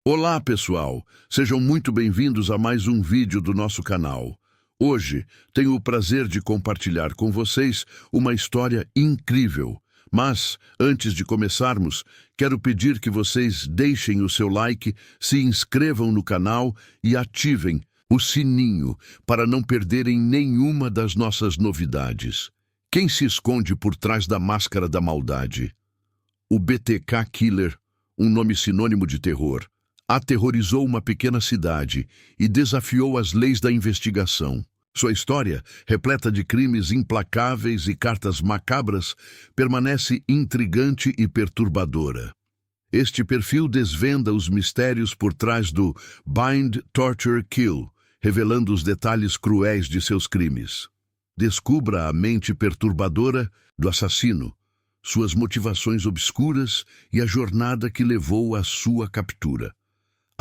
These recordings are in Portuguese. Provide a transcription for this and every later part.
Olá, pessoal! Sejam muito bem-vindos a mais um vídeo do nosso canal. Hoje, tenho o prazer de compartilhar com vocês uma história incrível. Mas, antes de começarmos, quero pedir que vocês deixem o seu like, se inscrevam no canal e ativem o sininho para não perderem nenhuma das nossas novidades. Quem se esconde por trás da máscara da maldade? O BTK Killer, um nome sinônimo de terror, aterrorizou uma pequena cidade e desafiou as leis da investigação. Sua história, repleta de crimes implacáveis e cartas macabras, permanece intrigante e perturbadora. Este perfil desvenda os mistérios por trás do Bind, Torture, Kill, revelando os detalhes cruéis de seus crimes. Descubra a mente perturbadora do assassino, suas motivações obscuras e a jornada que levou à sua captura.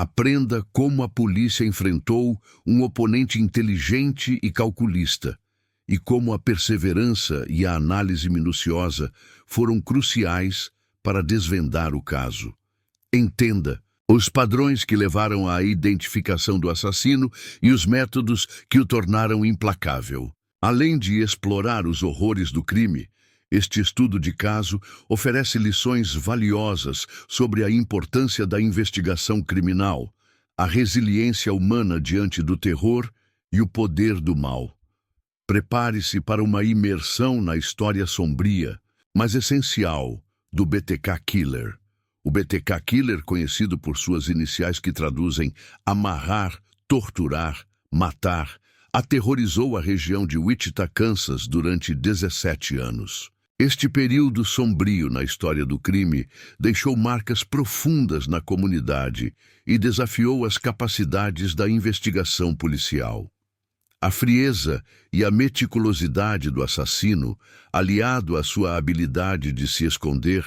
Aprenda como a polícia enfrentou um oponente inteligente e calculista, e como a perseverança e a análise minuciosa foram cruciais para desvendar o caso. Entenda os padrões que levaram à identificação do assassino e os métodos que o tornaram implacável. Além de explorar os horrores do crime, este estudo de caso oferece lições valiosas sobre a importância da investigação criminal, a resiliência humana diante do terror e o poder do mal. Prepare-se para uma imersão na história sombria, mas essencial, do BTK Killer. O BTK Killer, conhecido por suas iniciais que traduzem amarrar, torturar, matar, aterrorizou a região de Wichita, Kansas, durante 17 anos. Este período sombrio na história do crime deixou marcas profundas na comunidade e desafiou as capacidades da investigação policial. A frieza e a meticulosidade do assassino, aliado à sua habilidade de se esconder,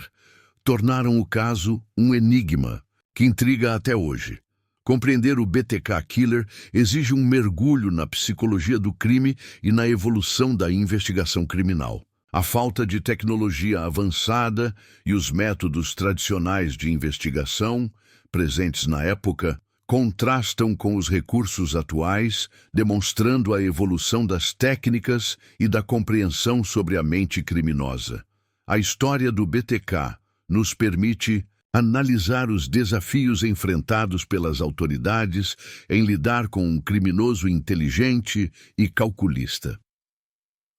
tornaram o caso um enigma que intriga até hoje. Compreender o BTK Killer exige um mergulho na psicologia do crime e na evolução da investigação criminal. A falta de tecnologia avançada e os métodos tradicionais de investigação, presentes na época, contrastam com os recursos atuais, demonstrando a evolução das técnicas e da compreensão sobre a mente criminosa. A história do BTK nos permite analisar os desafios enfrentados pelas autoridades em lidar com um criminoso inteligente e calculista.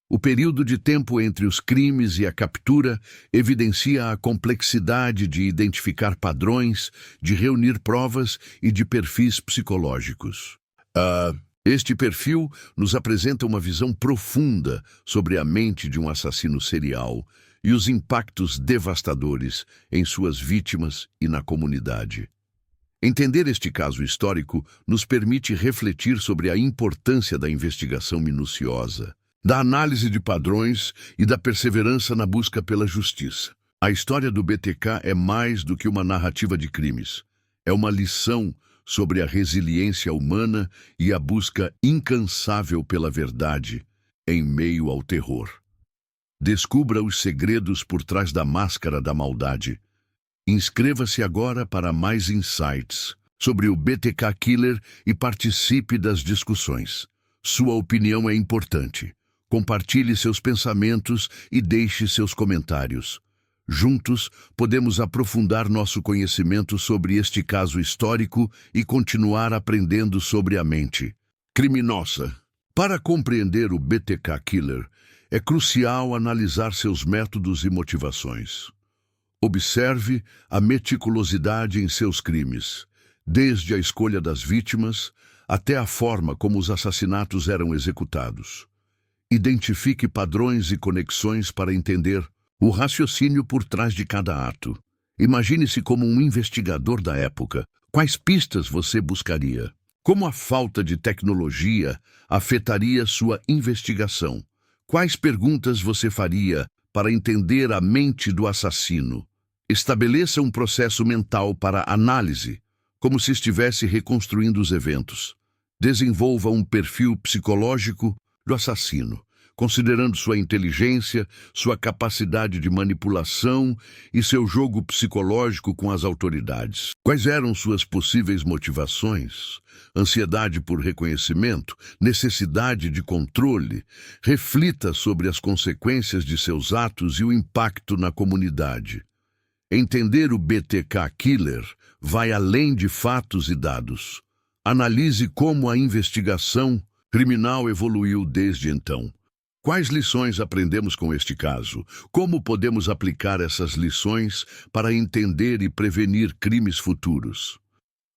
O período de tempo entre os crimes e a captura evidencia a complexidade de identificar padrões, de reunir provas e de perfis psicológicos. Este perfil nos apresenta uma visão profunda sobre a mente de um assassino serial e os impactos devastadores em suas vítimas e na comunidade. Entender este caso histórico nos permite refletir sobre a importância da investigação minuciosa, da análise de padrões e da perseverança na busca pela justiça. A história do BTK é mais do que uma narrativa de crimes. É uma lição sobre a resiliência humana e a busca incansável pela verdade em meio ao terror. Descubra os segredos por trás da máscara da maldade. Inscreva-se agora para mais insights sobre o BTK Killer e participe das discussões. Sua opinião é importante. Compartilhe seus pensamentos e deixe seus comentários. Juntos, podemos aprofundar nosso conhecimento sobre este caso histórico e continuar aprendendo sobre a mente criminosa. Para compreender o BTK Killer, é crucial analisar seus métodos e motivações. Observe a meticulosidade em seus crimes, desde a escolha das vítimas até a forma como os assassinatos eram executados. Identifique padrões e conexões para entender o raciocínio por trás de cada ato. Imagine-se como um investigador da época. Quais pistas você buscaria? Como a falta de tecnologia afetaria sua investigação? Quais perguntas você faria para entender a mente do assassino? Estabeleça um processo mental para análise, como se estivesse reconstruindo os eventos. Desenvolva um perfil psicológico do assassino. considerando sua inteligência, sua capacidade de manipulação e seu jogo psicológico com as autoridades. Quais eram suas possíveis motivações? Ansiedade por reconhecimento, necessidade de controle. Reflita sobre as consequências de seus atos e o impacto na comunidade. Entender o BTK Killer vai além de fatos e dados. Analise como a investigação criminal evoluiu desde então. Quais lições aprendemos com este caso? Como podemos aplicar essas lições para entender e prevenir crimes futuros?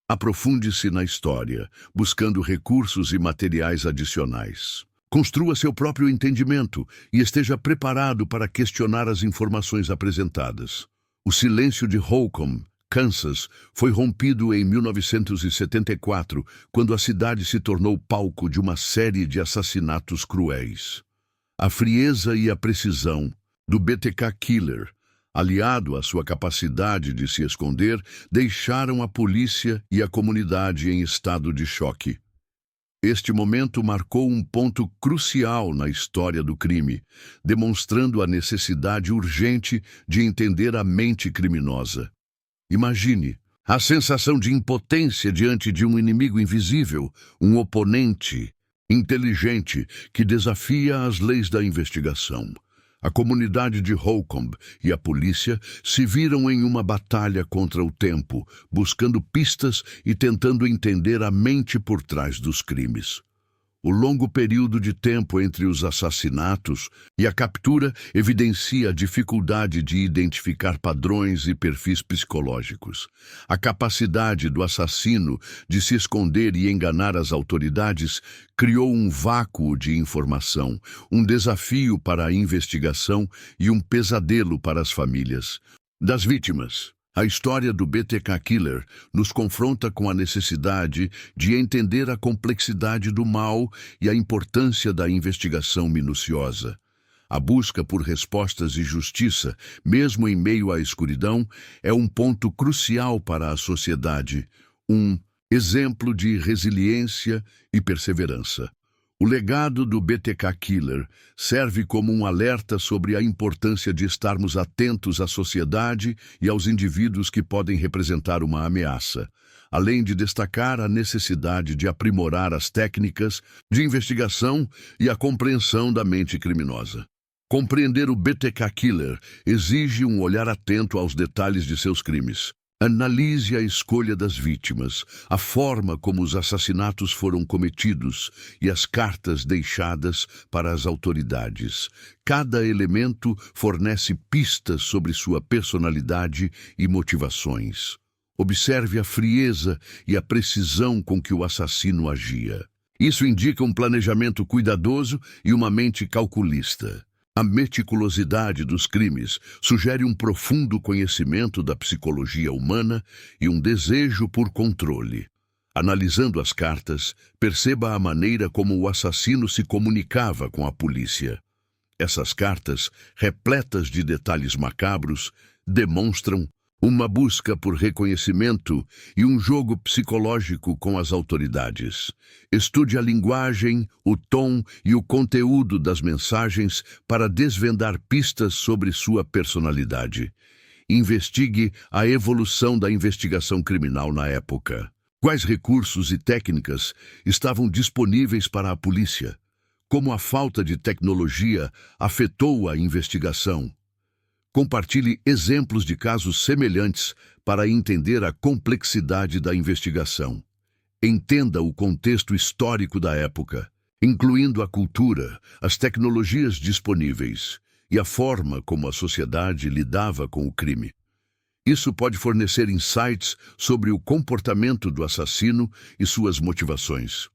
Aprofunde-se na história, buscando recursos e materiais adicionais. Construa seu próprio entendimento e esteja preparado para questionar as informações apresentadas. O silêncio de Holcomb, Kansas, foi rompido em 1974, quando a cidade se tornou palco de uma série de assassinatos cruéis. A frieza e a precisão do BTK Killer, aliado à sua capacidade de se esconder, deixaram a polícia e a comunidade em estado de choque. Este momento marcou um ponto crucial na história do crime, demonstrando a necessidade urgente de entender a mente criminosa. Imagine a sensação de impotência diante de um inimigo invisível, um oponente inteligente que desafia as leis da investigação. A comunidade de Holcomb e a polícia se viram em uma batalha contra o tempo, buscando pistas e tentando entender a mente por trás dos crimes. O longo período de tempo entre os assassinatos e a captura evidencia a dificuldade de identificar padrões e perfis psicológicos. A capacidade do assassino de se esconder e enganar as autoridades criou um vácuo de informação, um desafio para a investigação e um pesadelo para as famílias das vítimas. A história do BTK Killer nos confronta com a necessidade de entender a complexidade do mal e a importância da investigação minuciosa. A busca por respostas e justiça, mesmo em meio à escuridão, é um ponto crucial para a sociedade, um exemplo de resiliência e perseverança. O legado do BTK Killer serve como um alerta sobre a importância de estarmos atentos à sociedade e aos indivíduos que podem representar uma ameaça, além de destacar a necessidade de aprimorar as técnicas de investigação e a compreensão da mente criminosa. Compreender o BTK Killer exige um olhar atento aos detalhes de seus crimes. Analise a escolha das vítimas, a forma como os assassinatos foram cometidos e as cartas deixadas para as autoridades. Cada elemento fornece pistas sobre sua personalidade e motivações. Observe a frieza e a precisão com que o assassino agia. Isso indica um planejamento cuidadoso e uma mente calculista. A meticulosidade dos crimes sugere um profundo conhecimento da psicologia humana e um desejo por controle. Analisando as cartas, perceba a maneira como o assassino se comunicava com a polícia. Essas cartas, repletas de detalhes macabros, demonstram uma busca por reconhecimento e um jogo psicológico com as autoridades. Estude a linguagem, o tom e o conteúdo das mensagens para desvendar pistas sobre sua personalidade. Investigue a evolução da investigação criminal na época. Quais recursos e técnicas estavam disponíveis para a polícia? Como a falta de tecnologia afetou a investigação? Compartilhe exemplos de casos semelhantes para entender a complexidade da investigação. Entenda o contexto histórico da época, incluindo a cultura, as tecnologias disponíveis e a forma como a sociedade lidava com o crime. Isso pode fornecer insights sobre o comportamento do assassino e suas motivações.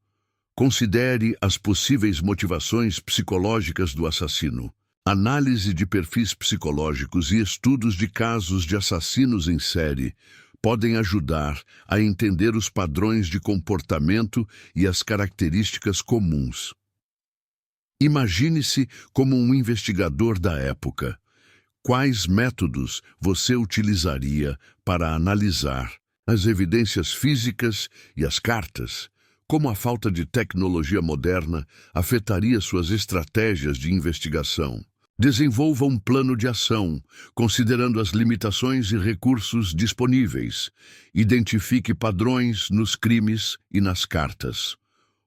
Considere as possíveis motivações psicológicas do assassino. Análise de perfis psicológicos e estudos de casos de assassinos em série podem ajudar a entender os padrões de comportamento e as características comuns. Imagine-se como um investigador da época. Quais métodos você utilizaria para analisar as evidências físicas e as cartas? como a falta de tecnologia moderna afetaria suas estratégias de investigação. Desenvolva um plano de ação, considerando as limitações e recursos disponíveis. Identifique padrões nos crimes e nas cartas.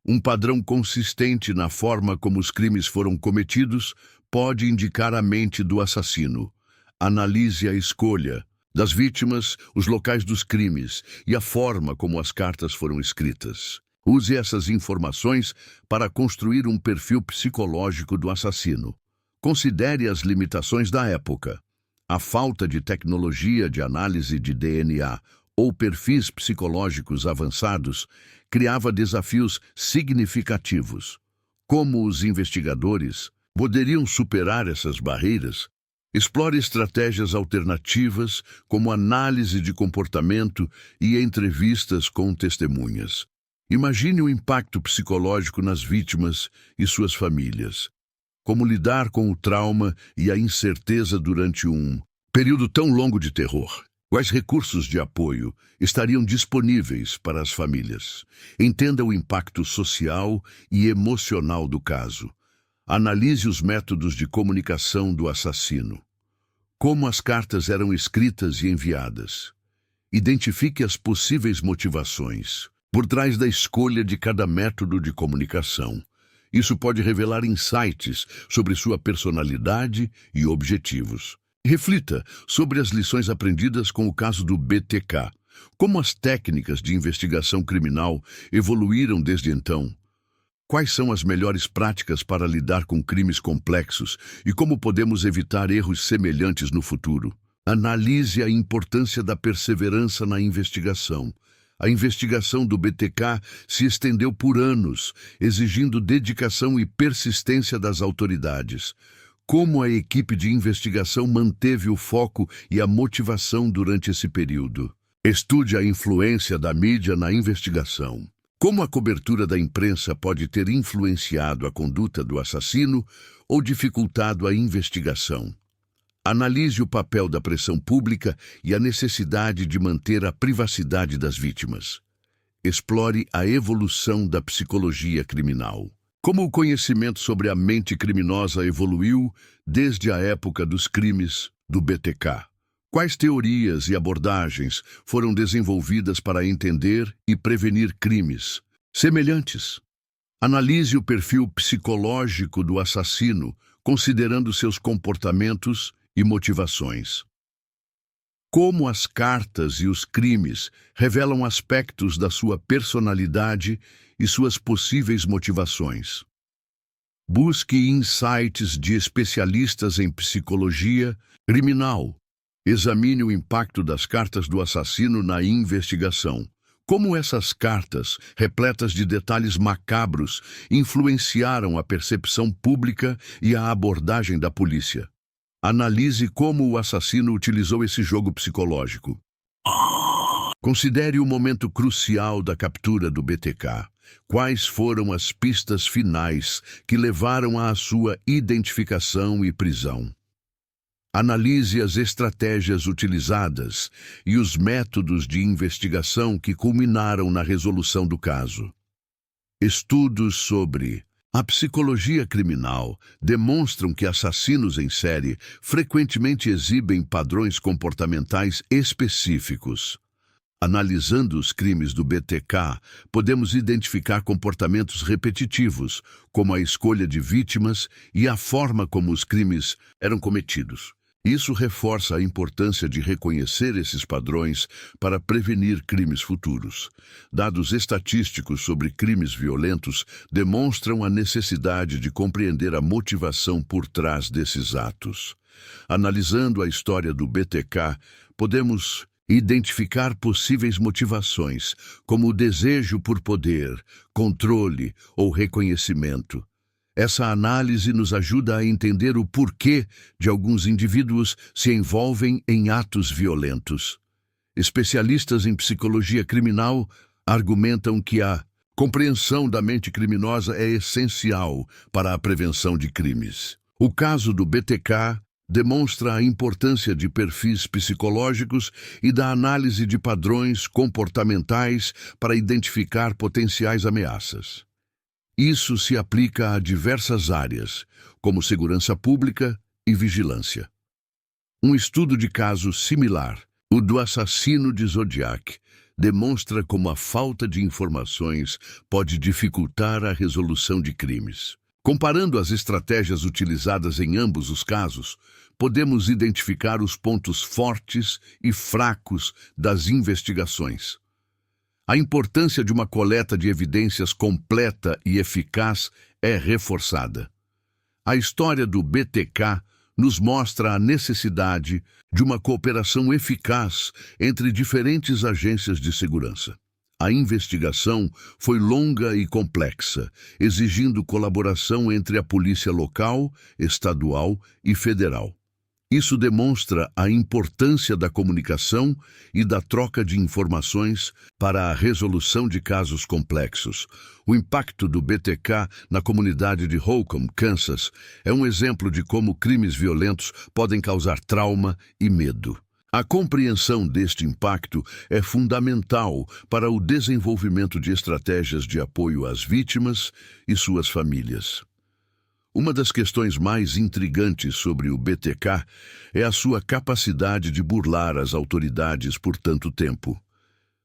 Um padrão consistente na forma como os crimes foram cometidos pode indicar a mente do assassino. Analise a escolha das vítimas, os locais dos crimes e a forma como as cartas foram escritas. Use essas informações para construir um perfil psicológico do assassino. Considere as limitações da época. A falta de tecnologia de análise de DNA ou perfis psicológicos avançados criava desafios significativos. Como os investigadores poderiam superar essas barreiras? Explore estratégias alternativas, como análise de comportamento e entrevistas com testemunhas. Imagine o impacto psicológico nas vítimas e suas famílias. Como lidar com o trauma e a incerteza durante um período tão longo de terror? Quais recursos de apoio estariam disponíveis para as famílias? Entenda o impacto social e emocional do caso. Analise os métodos de comunicação do assassino. Como as cartas eram escritas e enviadas. Identifique as possíveis motivações por trás da escolha de cada método de comunicação. Isso pode revelar insights sobre sua personalidade e objetivos. Reflita sobre as lições aprendidas com o caso do BTK. Como as técnicas de investigação criminal evoluíram desde então? Quais são as melhores práticas para lidar com crimes complexos e como podemos evitar erros semelhantes no futuro? Analise a importância da perseverança na investigação. A investigação do BTK se estendeu por anos, exigindo dedicação e persistência das autoridades. Como a equipe de investigação manteve o foco e a motivação durante esse período? Estude a influência da mídia na investigação. Como a cobertura da imprensa pode ter influenciado a conduta do assassino ou dificultado a investigação? Analise o papel da pressão pública e a necessidade de manter a privacidade das vítimas. Explore a evolução da psicologia criminal. Como o conhecimento sobre a mente criminosa evoluiu desde a época dos crimes do BTK? Quais teorias e abordagens foram desenvolvidas para entender e prevenir crimes semelhantes? Analise o perfil psicológico do assassino, considerando seus comportamentos e motivações. Como as cartas e os crimes revelam aspectos da sua personalidade e suas possíveis motivações. Busque insights de especialistas em psicologia criminal. Examine o impacto das cartas do assassino na investigação. Como essas cartas, repletas de detalhes macabros, influenciaram a percepção pública e a abordagem da polícia. Analise como o assassino utilizou esse jogo psicológico. Considere o momento crucial da captura do BTK. Quais foram as pistas finais que levaram à sua identificação e prisão? Analise as estratégias utilizadas e os métodos de investigação que culminaram na resolução do caso. Estudos sobre a psicologia criminal demonstram que assassinos em série frequentemente exibem padrões comportamentais específicos. Analisando os crimes do BTK, podemos identificar comportamentos repetitivos, como a escolha de vítimas e a forma como os crimes eram cometidos. Isso reforça a importância de reconhecer esses padrões para prevenir crimes futuros. Dados estatísticos sobre crimes violentos demonstram a necessidade de compreender a motivação por trás desses atos. Analisando a história do BTK, podemos identificar possíveis motivações, como o desejo por poder, controle ou reconhecimento. Essa análise nos ajuda a entender o porquê de alguns indivíduos se envolvem em atos violentos. Especialistas em psicologia criminal argumentam que a compreensão da mente criminosa é essencial para a prevenção de crimes. O caso do BTK demonstra a importância de perfis psicológicos e da análise de padrões comportamentais para identificar potenciais ameaças. Isso se aplica a diversas áreas, como segurança pública e vigilância. Um estudo de caso similar, o do assassino de Zodiac, demonstra como a falta de informações pode dificultar a resolução de crimes. Comparando as estratégias utilizadas em ambos os casos, podemos identificar os pontos fortes e fracos das investigações. A importância de uma coleta de evidências completa e eficaz é reforçada. A história do BTK nos mostra a necessidade de uma cooperação eficaz entre diferentes agências de segurança. A investigação foi longa e complexa, exigindo colaboração entre a polícia local, estadual e federal. Isso demonstra a importância da comunicação e da troca de informações para a resolução de casos complexos. O impacto do BTK na comunidade de Holcomb, Kansas, é um exemplo de como crimes violentos podem causar trauma e medo. A compreensão deste impacto é fundamental para o desenvolvimento de estratégias de apoio às vítimas e suas famílias. Uma das questões mais intrigantes sobre o BTK é a sua capacidade de burlar as autoridades por tanto tempo.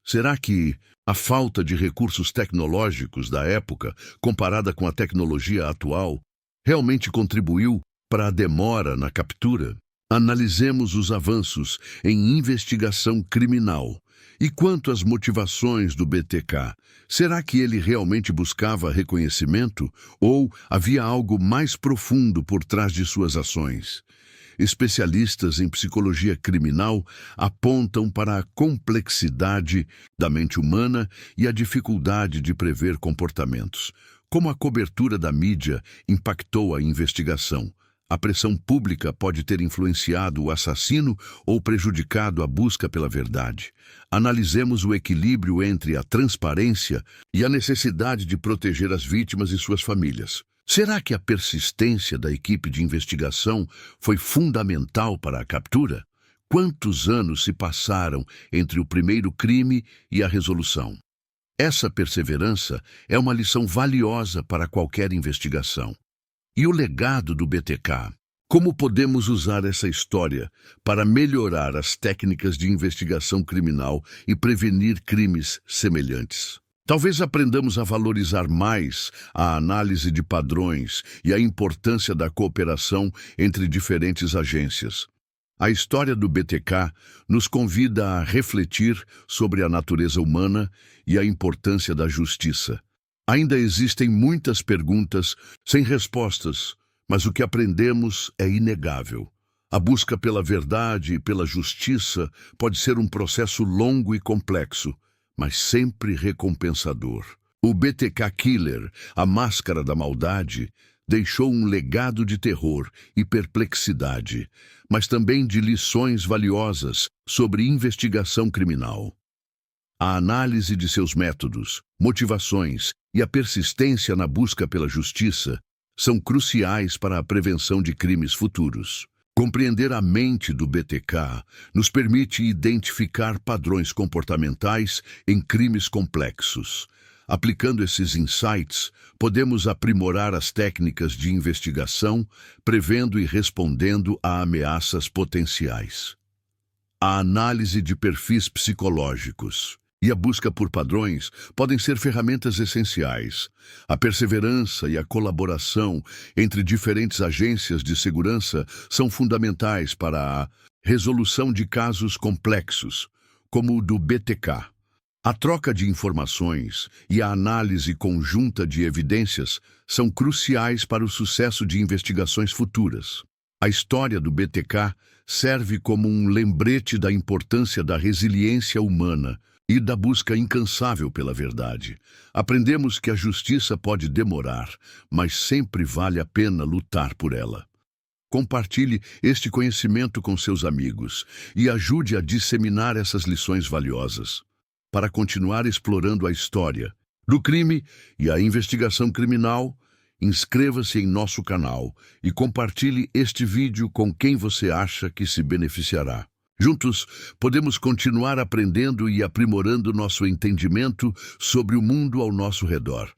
Será que a falta de recursos tecnológicos da época, comparada com a tecnologia atual, realmente contribuiu para a demora na captura? Analisemos os avanços em investigação criminal. E quanto às motivações do BTK, será que ele realmente buscava reconhecimento ou havia algo mais profundo por trás de suas ações? Especialistas em psicologia criminal apontam para a complexidade da mente humana e a dificuldade de prever comportamentos. Como a cobertura da mídia impactou a investigação? A pressão pública pode ter influenciado o assassino ou prejudicado a busca pela verdade. Analisemos o equilíbrio entre a transparência e a necessidade de proteger as vítimas e suas famílias. Será que a persistência da equipe de investigação foi fundamental para a captura? Quantos anos se passaram entre o primeiro crime e a resolução? Essa perseverança é uma lição valiosa para qualquer investigação. E o legado do BTK? Como podemos usar essa história para melhorar as técnicas de investigação criminal e prevenir crimes semelhantes? Talvez aprendamos a valorizar mais a análise de padrões e a importância da cooperação entre diferentes agências. A história do BTK nos convida a refletir sobre a natureza humana e a importância da justiça. Ainda existem muitas perguntas sem respostas, mas o que aprendemos é inegável. A busca pela verdade e pela justiça pode ser um processo longo e complexo, mas sempre recompensador. O BTK Killer, a máscara da maldade, deixou um legado de terror e perplexidade, mas também de lições valiosas sobre investigação criminal. A análise de seus métodos, motivações e a persistência na busca pela justiça são cruciais para a prevenção de crimes futuros. Compreender a mente do BTK nos permite identificar padrões comportamentais em crimes complexos. Aplicando esses insights, podemos aprimorar as técnicas de investigação, prevendo e respondendo a ameaças potenciais. A análise de perfis psicológicos e a busca por padrões podem ser ferramentas essenciais. A perseverança e a colaboração entre diferentes agências de segurança são fundamentais para a resolução de casos complexos, como o do BTK. A troca de informações e a análise conjunta de evidências são cruciais para o sucesso de investigações futuras. A história do BTK serve como um lembrete da importância da resiliência humana e da busca incansável pela verdade. Aprendemos que a justiça pode demorar, mas sempre vale a pena lutar por ela. Compartilhe este conhecimento com seus amigos e ajude a disseminar essas lições valiosas. Para continuar explorando a história do crime e a investigação criminal, inscreva-se em nosso canal e compartilhe este vídeo com quem você acha que se beneficiará. Juntos, podemos continuar aprendendo e aprimorando nosso entendimento sobre o mundo ao nosso redor.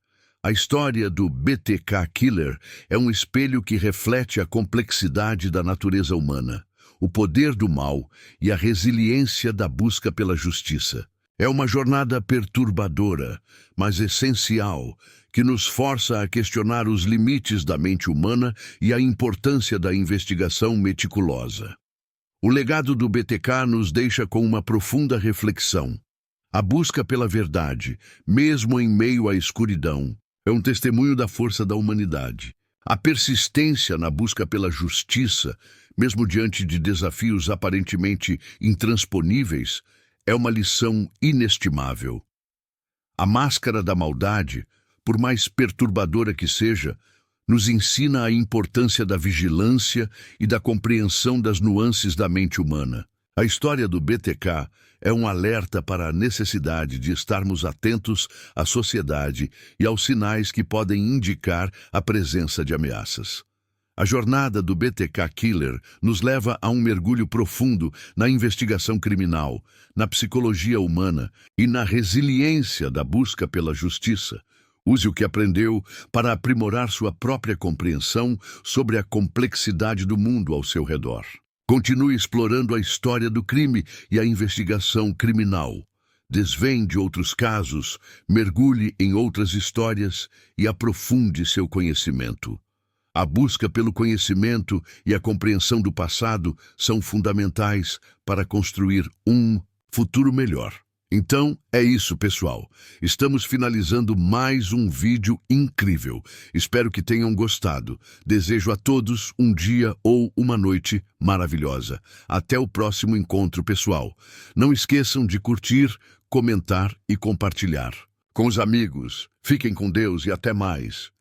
A história do BTK Killer é um espelho que reflete a complexidade da natureza humana, o poder do mal e a resiliência da busca pela justiça. É uma jornada perturbadora, mas essencial, que nos força a questionar os limites da mente humana e a importância da investigação meticulosa. O legado do BTK nos deixa com uma profunda reflexão. A busca pela verdade, mesmo em meio à escuridão, é um testemunho da força da humanidade. A persistência na busca pela justiça, mesmo diante de desafios aparentemente intransponíveis, é uma lição inestimável. A máscara da maldade, por mais perturbadora que seja, nos ensina a importância da vigilância e da compreensão das nuances da mente humana. A história do BTK é um alerta para a necessidade de estarmos atentos à sociedade e aos sinais que podem indicar a presença de ameaças. A jornada do BTK Killer nos leva a um mergulho profundo na investigação criminal, na psicologia humana e na resiliência da busca pela justiça. Use o que aprendeu para aprimorar sua própria compreensão sobre a complexidade do mundo ao seu redor. Continue explorando a história do crime e a investigação criminal. Desvende outros casos, mergulhe em outras histórias e aprofunde seu conhecimento. A busca pelo conhecimento e a compreensão do passado são fundamentais para construir um futuro melhor. Então, é isso, pessoal. Estamos finalizando mais um vídeo incrível. Espero que tenham gostado. Desejo a todos um dia ou uma noite maravilhosa. Até o próximo encontro, pessoal. Não esqueçam de curtir, comentar e compartilhar com os amigos. Fiquem com Deus e até mais.